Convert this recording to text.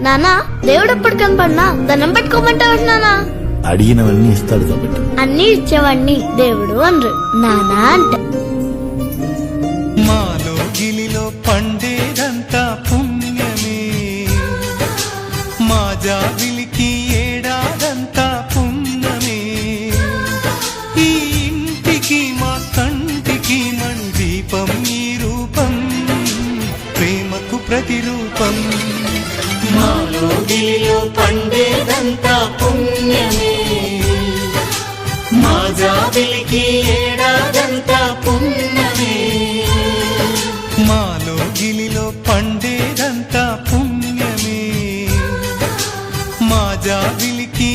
నానా దేవుడు ఎప్పుడు కనపడినా దండం పెట్టుకోమంటావు నానా? అడిగినవన్నీ ఇస్తాడు కాబట్టి. అన్ని ఇచ్చేవాడిని దేవుడు అనరు, నానా అంట. మాలో గిలిలో పండేదంతా పుణ్యమే, మా జాబిలికి ఏడాదంతా పుణ్యమే. ఈ ఇంటికి మా కంటికి మందీపం ఈ రూపం, ప్రేమకు ప్రతిరూపం. మాలో గిలిలో పండేదంతా పుణ్యమే, మా జాబిలికి ఏడాదంతా పుణ్యమే. మాలో గిలిలో పండేదంతా పుణ్యమే, మా జాబిలికి